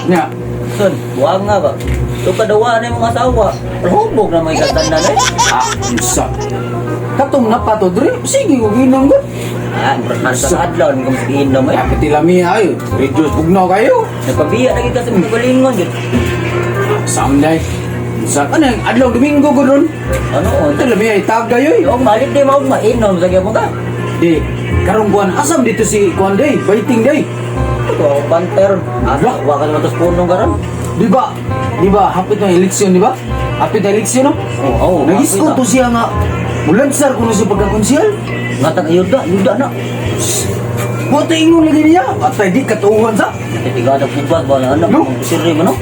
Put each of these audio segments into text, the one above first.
Nya. Son, buwang nga ba? So kadawa na yung mga asawa. Hubog na may katanda na eh. Isa. Katong na pa to, Dre. Sige, huwag inom ko. Yan, sa adlaw, hindi ka masiinom eh. Kapit tilami ayo. Reduce bugnaw kayo. Nagpabiya na kita sa mga galingon yun. Someday. Sa kanang adlaw Domingo ko ron. Ano? Tilami ay tagay oy. Yung malit di mo mainom sa mo ka. Di, karong buwan asam dito si Kuan Day, Baiting Day. Ito, panter. Asa, waka naman tos punong karon. Di ba? Di ba hapit na eleksyon, di ba? Hapit na eleksyon no? Oo, Nag-isko to siya nga. Mulansar ko na siya pagkakonsyal. Nga tag ayuda na. Buta ingon lagi niya. At di katuuhan sa. Titigada kubas ba na anak No. mo sirri mo no?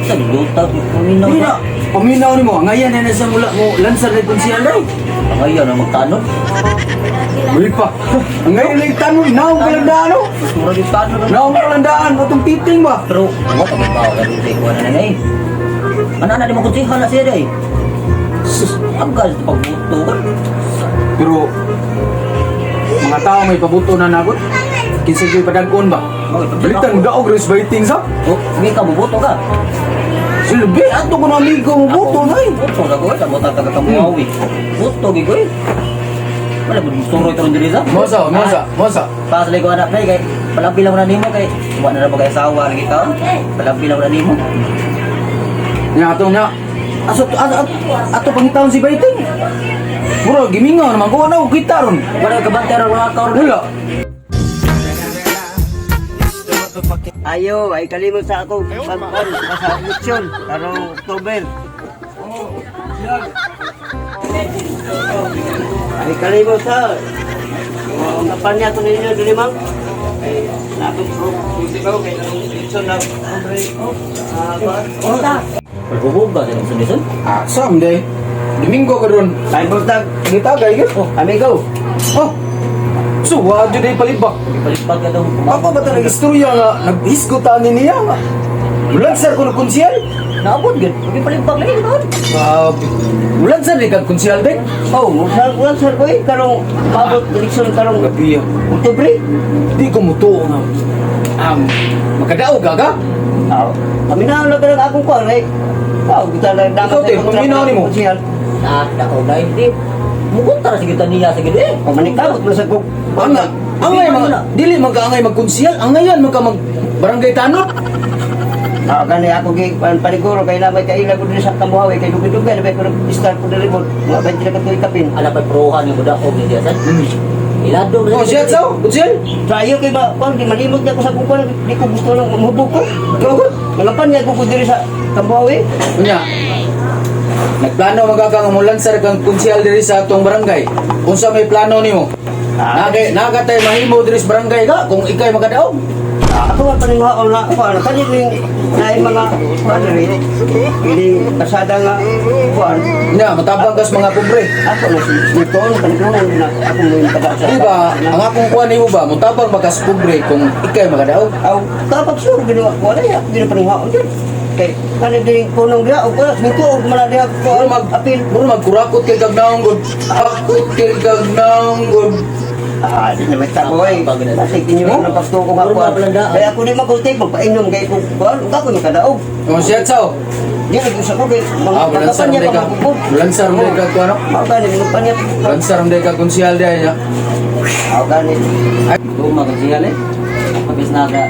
Sa luta paminaw Hindi na. na. Paminaw ni mo. Ngayon na nasa mula mo lansar na konsyal day. Ngayon ang magtanong. Uy pa. Ngayon na itanong. Naong kalandaan no? Mura yung tanong na. Naong kalandaan. Matong piting ba? Pero, mo kami ba ako dito ko na na eh. Ano na di mo kunsihan na siya day. Sus, agad pagbuto ka. Pero mga tao may pabuto na nagot. Kinsa gyud padagkon ba? Balitan daog res Baiting sa. Oh, hindi ka bubuto ka. Silbi ato ko na amigo mo buto na eh. Buto na ko, sa buta taga kamuawi. Buto gi ko eh. Wala mo suro ito rin diri sa. Mosa. Pasali ko anak kay palampi lang na nimo kay wa na ba kay asawa lagi taon. Palampi lang na nimo. Nya ato nya. Ato pangitaon si Baiting. Bro, gimingaw naman ko ano kita ron. Wala ka bantay ra wala ka ron. Wala. Ayo, ay kalimot sa ako pagkuhan sa eleksyon karong October. Ay kalimot sa kampanya ko ninyo dili ma'am. Ay natong pro kay eleksyon na October. Pagbubog ba sa sundison? Someday. Domingo ka ron. Ay buntag, Kita gay oh amigo. Oh. So, wa jud ay palibak. Ipalipag ka daw. Ako ba talaga istorya nga nag-iskutan ni niya nga. Mulansar ko na konsyal. Naabot gid. Ipalipag lagi doon. Mulansar ni kag konsyal dek. Oh, musa sir ko karong mabot eleksyon karong Gabi yan. October. Di ko mutuo nga. Makadaog ka? Kami na lang ka akong kuwan eh. Kita lang Ikaw, Tim, paminaw ni mo? Ako na hindi. Mukunta na sige niya sige eh. Manikabot mo sa kong Angay dili magkaangay magkonsyal, angayan magka mag barangay tanod. Gani ako kay paniguro kay lamay kay ila ko din sa kamuhawi kay dugi-dugi na ko start ko dili mo mga 20 na katuig kapin. Ala pa prohan yung budak ko ni Diasan. Ilado na. Oh, siya sao? Konsyal? Sayo kay ba pag di malimot niya ko sa kung di ko gusto nang mahubog ko. Gawon. Malapan niya ko diri sa kamuhawi. Kunya. Nagplano magkakang mulansar kang konsyal diri sa atong barangay. Unsa may plano nimo? Nagatay mahimo diri sa barangay ka kung ikay makadaog. Ako nga paninghaon na kuan kani ring naay mga kuan rin. Ini kasada nga kuan. Nya matabang kas mga pobre. Ako na si dito na paninghaon na ako mo yung kada sa. Di ba? Ang akong kuan nimo ba mutabang bakas pobre kung ikay makadaog. Aw, kapag sure ginawa ko wala ya, ginawa paninghaon din. Kay kani din kunong dia o ko dito og mala dia ko apil. Muro magkurakot kay kag naong gud. Akot kay kag naong gud. Di na may taboy. Kasi tinyo ng pagtuko nga kuan. Kaya ako di magultig magpainom kay ko kuan, ako yung kadaog. Kung siya sao? Di na gusto ko kay Mulansar niya mo ka. Mulansar mo ka ko ano? Mao gani mo pa niya. Mulansar mo ka konsyal dia nya. Mao gani. Luma ka siya le. Habis na ka.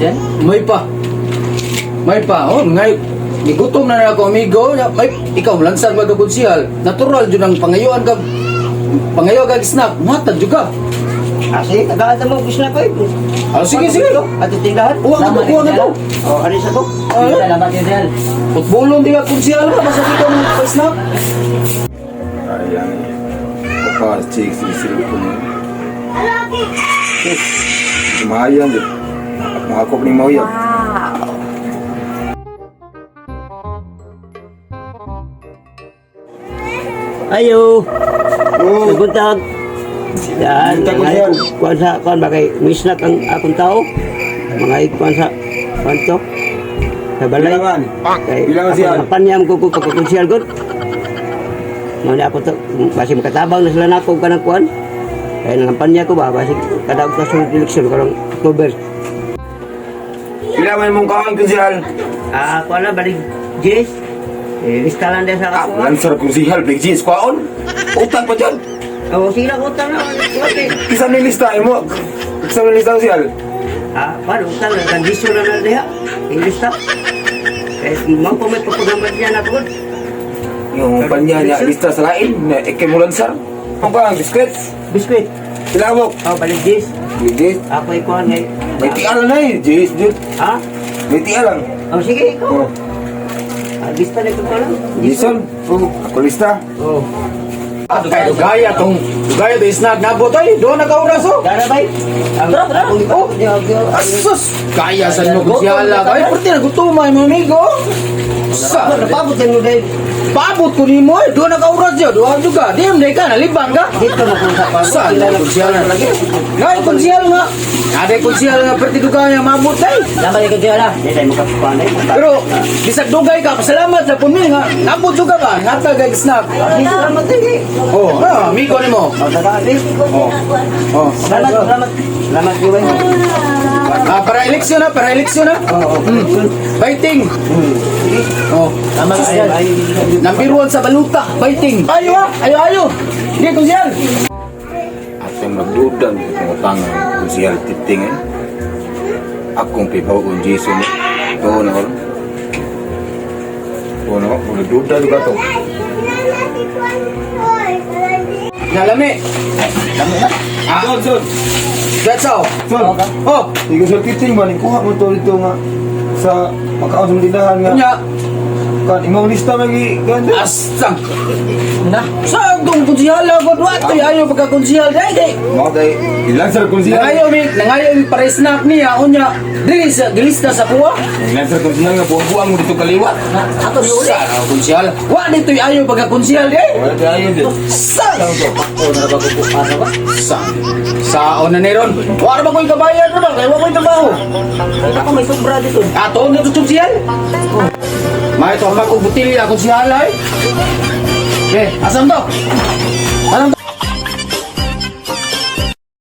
Diyan. May pa. Oh, ngay gigutom na ako amigo. May ikaw mulansar mo ka konsyal. Natural jud ang pangayuan kag kag snack. Matag jud ka. Kasi kagaata mo gusto na ko eh. Sige. At tindahan. Uwa ka to. Oh, ano sa ko? Salamat din Del. Putbulong di ka konsyal ka basta ikaw mo pa snack. Ayan. Kapag chicks yung cellphone mo. Sumayang din. Mga akop ni Mauyang. Ayo. Oh, Buntag. Yan, Buntag ko mga yan. kuan sa kuan ba kay misnak ang akong tao. Mga kuan sa kanto. Sa balay. Bilangan. Kay Bilangan siya. panyam ko pagkakonsyal gud. Mali ako to, basi makatabang na sila nako kanang kuan. Kaya nangampanya ko ba basi kada sa sunod eleksyon karong October. Pila man mong kaon konsihal. Ako na, balik, Jess. Lista lang din sa Ah, kakuha. lansar konsihal, big jeans kaon. Utang pa dyan. Oo, sila utang na. Okay. Isa ni lista mo. Isa ni lista konsihal. Paano utang na? Kondisyon na na diha. Ilista. Mau ko may papagamit niya na po. Yung panya niya lista sa lain na ikim mo lansar. Ang pa ang biscuits. Biskuit. Sila mo. Balik, Jess. Big jeans. Ako ikuha ngay. May tialan na eh. Jeans, dude. Ha? May tialan. Sige, ikaw. Oh. Lista na ito pa lang. Jason. Oh, ako lista. Oo. Kay dugaya tong isnag nabot ay do nagauras oh. Dara bay. Oh, asus kaya sa inyo kusyala kay perti na gutumay mo amigo. Sa Napabot din mo din. pabot ko nimo eh do nagauras yo do juga diam dai ka nalibang ka. Dito mo kung sa Sa kusyala lagi. Ngai kusyala nga. Ada kusyala nga perti dugaya mabot ay. Dapat ikut dia lah. Dia dah muka pandai. Pero bisag dugay ka pasalamat sa pumi nga nabot juga ba ngata kay snack. Ini selamat tinggi. Oh, amigo nimo. Oh, tak ada. Oh. Oh. Selamat, selamat. Selamat juga. Para eleksyon na, para eleksyon na. Fighting. Oh, Selamat sial. number 1 sa baluta, fighting. Ayo ha, ayo. Hindi ko siyan. At yung magdudan kung utangan konsihal titing eh. Akong pipaw kung Jason eh. Oo na ko. Oo na ko. Kung nagduda juga to. Nalami. Ah, Son. that's all. Son. Oh, Ikaw sa titing ba? Kuha mo to dito nga sa makaon sa tindahan nga. kunya. Kan imong lista lagi kan. Asang. Na, sa dong kunsihala ko duato ayo pagka kunsihal dai. Mo kay ilansar konsihal. Nangayo mi para snack niya unya. Dili sa gilista sa kuha. Ilansar konsihal nga buang-buang mo dito kaliwat. Ato ni uli. Sa kunsihal. Wa dito ayo pagka kunsihal dai. Wala tayo din. Sa Sa na ni ron. Wa ba ko'y kabayan na ba? Kaya wa ko'y trabaho. Ako may sobra dito. Ato na tutong siyal. May ito, magkubutil ako si Halay. Okay, asam to? Asam to?